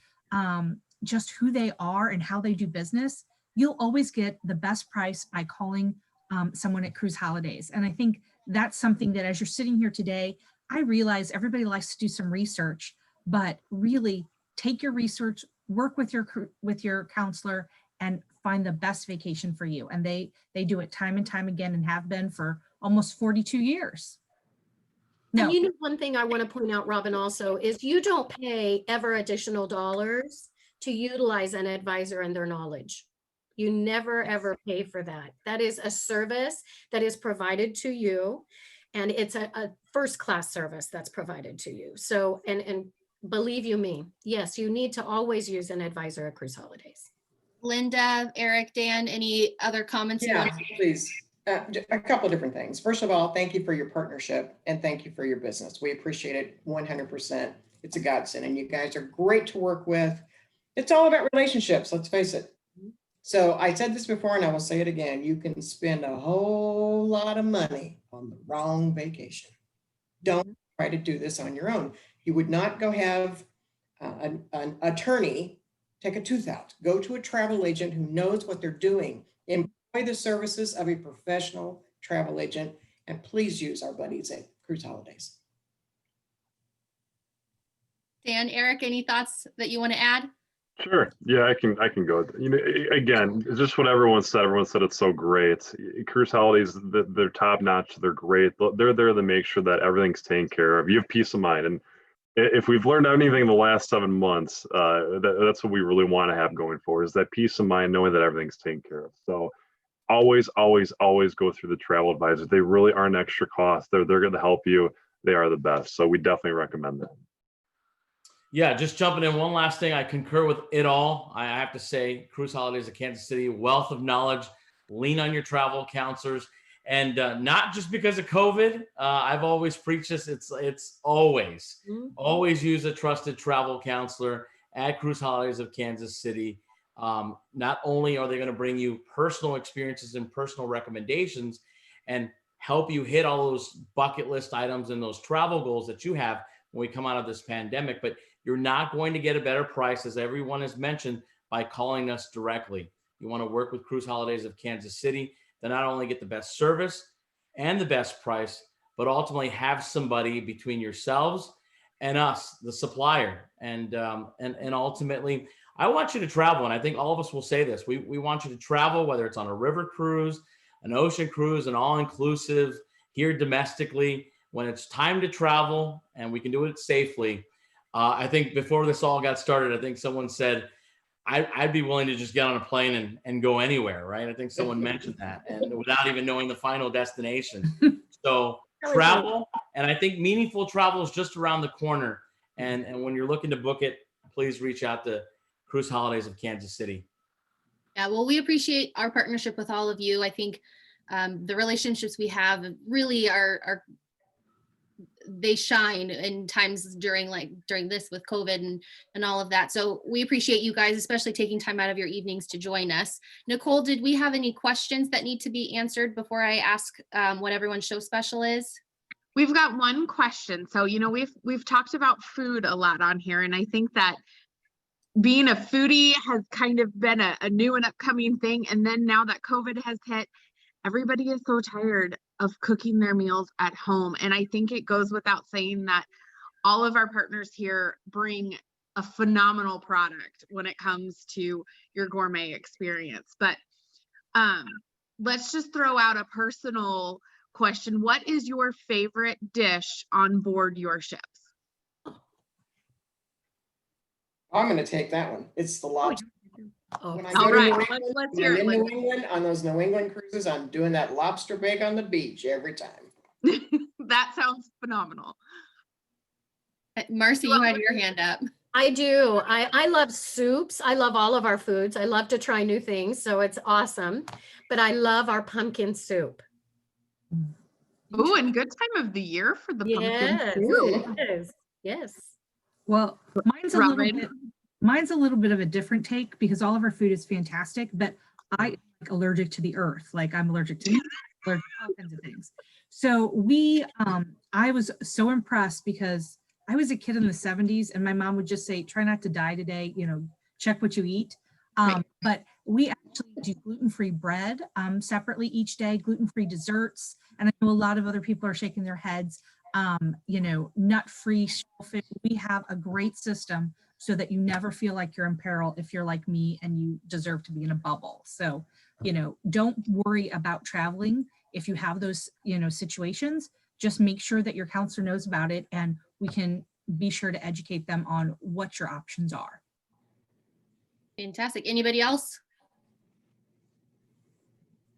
just who they are and how they do business. You'll always get the best price by calling someone at Cruise Holidays. And I think that's something that as you're sitting here today, I realize everybody likes to do some research, but really take your research, work with your counselor and find the best vacation for you. And they do it time and time again and have been for almost 42 years. No. And you know, one thing I want to point out, Robin, also is you don't pay ever additional dollars to utilize an advisor and their knowledge. You never, ever pay for that. That is a service that is provided to you. And it's a first-class service that's provided to you. So, and believe you me, yes, you need to always use an advisor at Cruise Holidays. Linda, Eric, Dan, any other comments? you Yeah, want to- please. A couple of different things. First of all, thank you for your partnership and thank you for your business. We appreciate it 100%. It's a godsend and you guys are great to work with. It's all about relationships, let's face it. So I said this before and I will say it again. You can spend a whole lot of money on the wrong vacation. Don't try to do this on your own. You would not go have an attorney take a tooth out. Go to a travel agent who knows what they're doing. Employ the services of a professional travel agent, and please use our buddies at Cruise Holidays. Dan, Eric, any thoughts that you want to add? Sure. Yeah, I can go. You know, again, just what everyone said. Everyone said it's so great. Cruise Holidays, they're top notch. They're great. They're there to make sure that everything's taken care of. You have peace of mind. And if we've learned anything in the last 7 months, that's what we really want to have going forward, is that peace of mind, knowing that everything's taken care of. So always go through the travel advisors. They really are an extra cost. They're going to help you. They are the best. So we definitely recommend that. Yeah, just jumping in. One last thing, I concur with it all. I have to say, Cruise Holidays of Kansas City, wealth of knowledge. Lean on your travel counselors, and not just because of COVID. I've always preached this. It's always use a trusted travel counselor at Cruise Holidays of Kansas City. Not only are they going to bring you personal experiences and personal recommendations, and help you hit all those bucket list items and those travel goals that you have when we come out of this pandemic, but you're not going to get a better price, as everyone has mentioned, by calling us directly. You want to work with Cruise Holidays of Kansas City to not only get the best service and the best price, but ultimately have somebody between yourselves and us, the supplier. And ultimately, I want you to travel. And I think all of us will say this. We want you to travel, whether it's on a river cruise, an ocean cruise, an all-inclusive, here domestically. When it's time to travel and we can do it safely, I think before this all got started, I think someone said, I'd be willing to just get on a plane and go anywhere, right? I think someone mentioned that, and without even knowing the final destination. So travel, and I think meaningful travel is just around the corner. And when you're looking to book it, please reach out to Cruise Holidays of Kansas City. Yeah, well, we appreciate our partnership with all of you. I think the relationships we have really are they shine in times during this with COVID and all of that. So we appreciate you guys, especially taking time out of your evenings to join us. Nicole, did we have any questions that need to be answered before I ask what everyone's show special is? We've got one question. So, you know, we've talked about food a lot on here, and I think that being a foodie has kind of been a new and upcoming thing. And then now that COVID has hit, everybody is so tired of cooking their meals at home. And I think it goes without saying that all of our partners here bring a phenomenal product when it comes to your gourmet experience. But let's just throw out a personal question. What is your favorite dish on board your ships? I'm going to take that one. It's the lobster. Oh, When I All go to right, New let's, England, let's when hear I'm it, in New Linda. England, on those New England cruises, I'm doing that lobster bake on the beach every time. That sounds phenomenal. Marcy, you had your hand up. I do. I love soups. I love all of our foods. I love to try new things, so it's awesome. But I love our pumpkin soup. Ooh, and good time of the year for the pumpkin Yes, soup. it is. Yes. Well, Robin? mine's a little bit of a different take because all of our food is fantastic, but I am like allergic to the earth. Like I'm allergic to meat, allergic to all kinds of things. So I was so impressed because I was a kid in the 70s and my mom would just say, try not to die today, check what you eat. But we actually do gluten-free bread separately each day, gluten-free desserts. And I know a lot of other people are shaking their heads, nut-free shellfish. We have a great system so that you never feel like you're in peril if you're like me and you deserve to be in a bubble. So, don't worry about traveling. If you have those, situations, just make sure that your counselor knows about it and we can be sure to educate them on what your options are. Fantastic. Anybody else?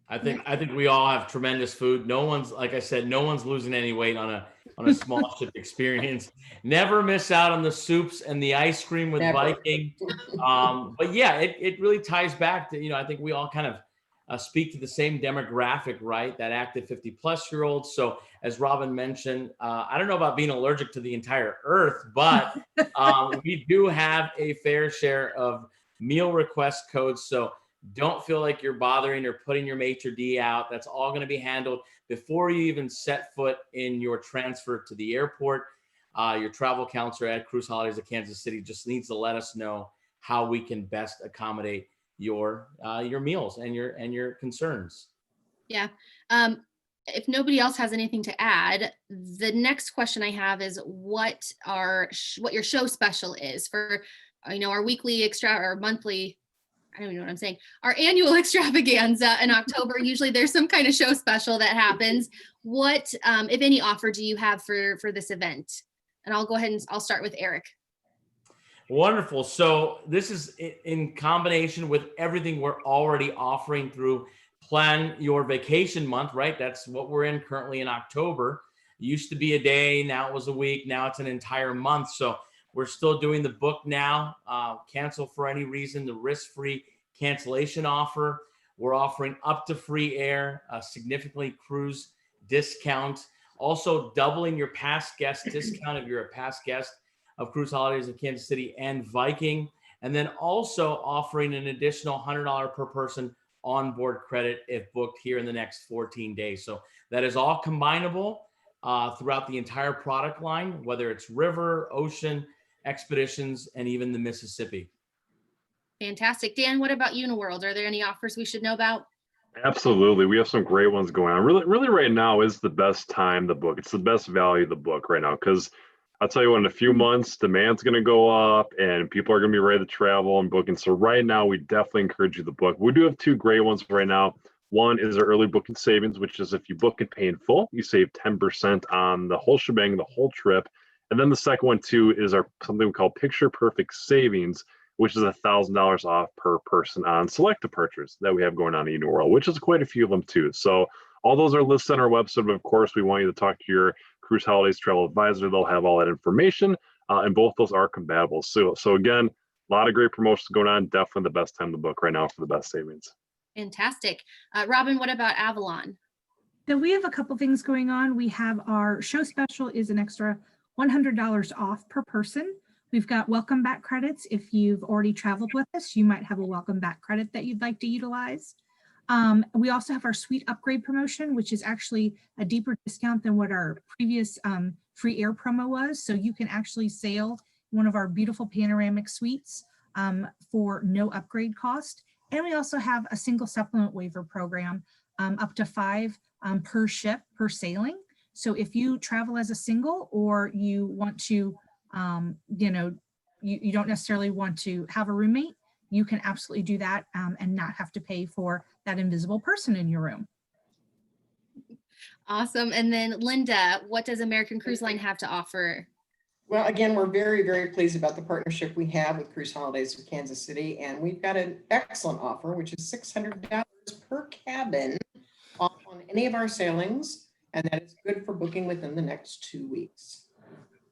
I think we all have tremendous food. No one's, like I said, no one's losing any weight on a small ship experience. Never miss out on the soups and the ice cream with Never. Viking. But yeah, it really ties back to, I think we all kind of speak to the same demographic, right? That active 50-plus-year-olds. So as Robin mentioned, I don't know about being allergic to the entire earth, but we do have a fair share of meal request codes. So don't feel like you're bothering or putting your maitre d' out. That's all going to be handled before you even set foot in your transfer to the airport. Your travel counselor at Cruise Holidays of Kansas City just needs to let us know how we can best accommodate your meals and your concerns. Yeah. If nobody else has anything to add, the next question I have is what your show special is for, our weekly extra or monthly, I don't even know what I'm saying, our annual extravaganza in October. Usually there's some kind of show special that happens. What, if any, offer do you have for this event? And I'll go ahead and I'll start with Eric. Wonderful. So this is in combination with everything we're already offering through Plan Your Vacation Month, right? That's what we're in currently in October. It used to be a day, now it was a week, now it's an entire month. So we're still doing the book now. Cancel for any reason, the risk-free cancellation offer. We're offering up to free air, a significantly cruise discount. Also doubling your past guest discount if you're a past guest of Cruise Holidays of Kansas City and Viking. And then also offering an additional $100 per person onboard credit if booked here in the next 14 days. So that is all combinable throughout the entire product line, whether it's river, ocean, expeditions, and even the Mississippi. Fantastic. Dan, what about Uniworld? Are there any offers we should know about? Absolutely. We have some great ones going on. Really right now is the best time to book. It's the best value to book right now because I'll tell you what, in a few months, demand's going to go up and people are going to be ready to travel and booking. So right now, we definitely encourage you to book. We do have two great ones right now. One is our early booking savings, which is if you book and pay in full, you save 10% on the whole shebang, the whole trip. And then the second one too is our something we call Picture Perfect Savings, which is $1,000 off per person on select departures that we have going on in Uniworld, which is quite a few of them too. So all those are listed on our website, but of course, we want you to talk to your Cruise Holidays travel advisor. They'll have all that information, and both those are compatible. So again, a lot of great promotions going on. Definitely the best time to book right now for the best savings. Fantastic. Robin, what about Avalon? So we have a couple things going on. We have our show special is an extra $100 off per person. We've got welcome back credits. If you've already traveled with us, you might have a welcome back credit that you'd like to utilize. We also have our suite upgrade promotion, which is actually a deeper discount than what our previous free air promo was. So you can actually sail one of our beautiful panoramic suites for no upgrade cost. And we also have a single supplement waiver program up to 5 per ship per sailing. So if you travel as a single or you want to, you don't necessarily want to have a roommate, you can absolutely do that and not have to pay for that invisible person in your room. Awesome. And then Linda, what does American Cruise Line have to offer? Well, again, we're very, very pleased about the partnership we have with Cruise Holidays of Kansas City, and we've got an excellent offer, which is $600 per cabin off on any of our sailings, and that is good for booking within the next 2 weeks.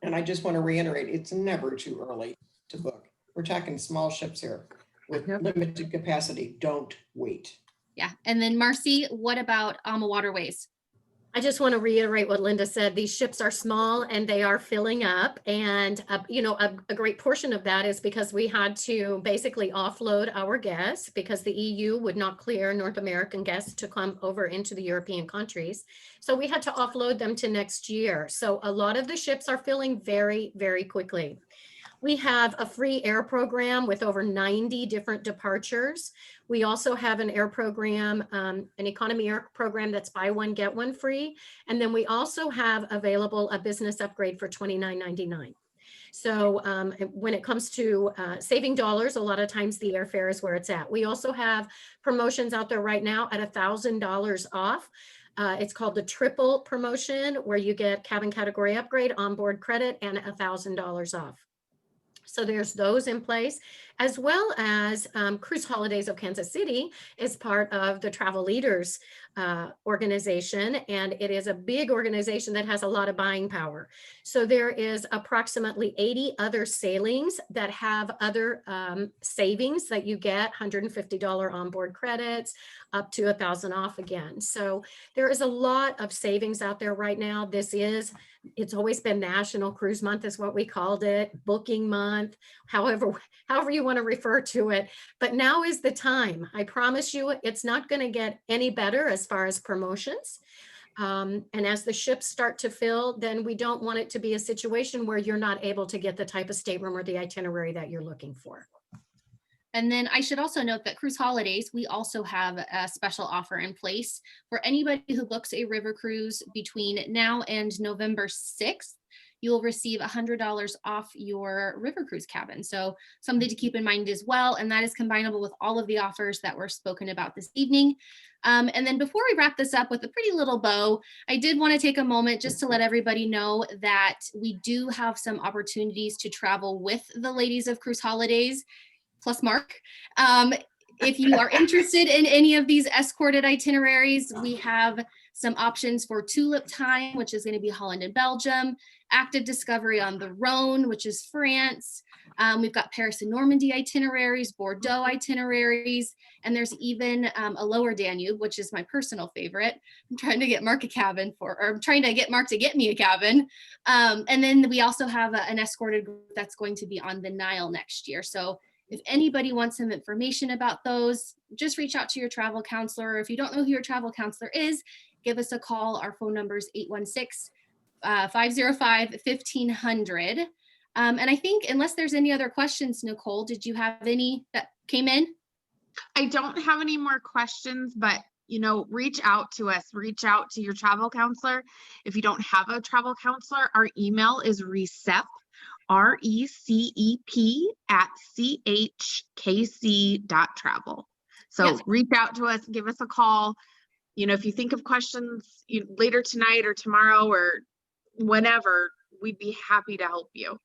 And I just want to reiterate, it's never too early to book. We're talking small ships here with limited capacity. Don't wait. Yeah. And then Marcy, what about AMA Waterways? I just want to reiterate what Linda said. These ships are small and they are filling up. And, a great portion of that is because we had to basically offload our guests because the EU would not clear North American guests to come over into the European countries. So we had to offload them to next year. So a lot of the ships are filling very, very quickly. We have a free air program with over 90 different departures. We also have an air program, an economy air program that's buy one, get one free. And then we also have available a business upgrade for $29.99. So when it comes to saving dollars, a lot of times the airfare is where it's at. We also have promotions out there right now at $1,000 off. It's called the triple promotion, where you get cabin category upgrade, onboard credit, and $1,000 off. So there's those in place, as well as Cruise Holidays of Kansas City is part of the Travel Leaders organization, and it is a big organization that has a lot of buying power. So there is approximately 80 other sailings that have other savings that you get, $150 onboard credits, up to $1,000 off again. So there is a lot of savings out there right now. It's always been National Cruise Month is what we called it, booking month, however you want to refer to it. But now is the time. I promise you, it's not going to get any better as far as promotions. And as the ships start to fill, then we don't want it to be a situation where you're not able to get the type of stateroom or the itinerary that you're looking for. And then I should also note that Cruise Holidays, we also have a special offer in place for anybody who books a river cruise between now and November 6th. You'll receive $100 off your river cruise cabin. So something to keep in mind as well. And that is combinable with all of the offers that were spoken about this evening. And then before we wrap this up with a pretty little bow, I did want to take a moment just to let everybody know that we do have some opportunities to travel with the ladies of Cruise Holidays, plus Mark. If you are interested in any of these escorted itineraries, we have some options for Tulip Time, which is going to be Holland and Belgium, Active Discovery on the Rhone, which is France. We've got Paris and Normandy itineraries, Bordeaux itineraries, and there's even a Lower Danube, which is my personal favorite. I'm trying to get Mark a cabin I'm trying to get Mark to get me a cabin. And then we also have an escorted group that's going to be on the Nile next year. So if anybody wants some information about those, just reach out to your travel counselor. Or if you don't know who your travel counselor is, give us a call. Our phone number is 816-505-1500. And I think unless there's any other questions, Nicole, did you have any that came in? I don't have any more questions, but reach out to us, reach out to your travel counselor. If you don't have a travel counselor, our email is recep, recep@chkc.travel. So Yes. reach out to us, give us a call. If you think of questions later tonight or tomorrow or whenever, we'd be happy to help you.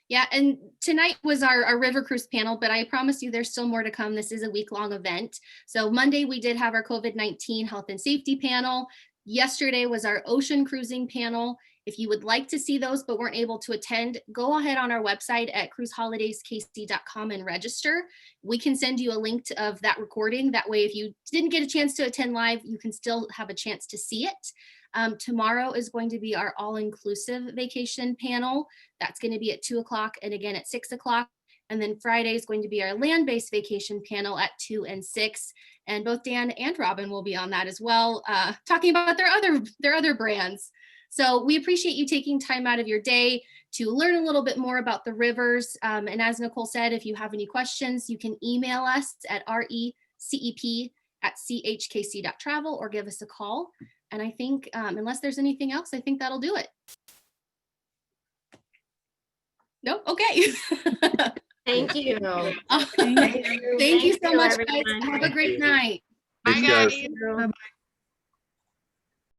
Yeah, and tonight was our river cruise panel, but I promise you there's still more to come. This is a week-long event. So Monday we did have our COVID-19 health and safety panel. Yesterday was our ocean cruising panel. If you would like to see those but weren't able to attend, go ahead on our website at cruiseholidayskc.com and register. We can send you a link of that recording. That way, if you didn't get a chance to attend live, you can still have a chance to see it. Tomorrow is going to be our all-inclusive vacation panel. That's going to be at 2 o'clock and again at 6 o'clock. And then Friday is going to be our land-based vacation panel at 2 and 6. And both Dan and Robin will be on that as well, talking about their other brands. So we appreciate you taking time out of your day to learn a little bit more about the rivers. And as Nicole said, if you have any questions, you can email us at recep@chkc.travel or give us a call. And I think unless there's anything else, I think that'll do it. No? Okay. Thank you. Thank you so much, guys. everyone. Have a great night. Bye, Thanks, guys. guys. Thank you.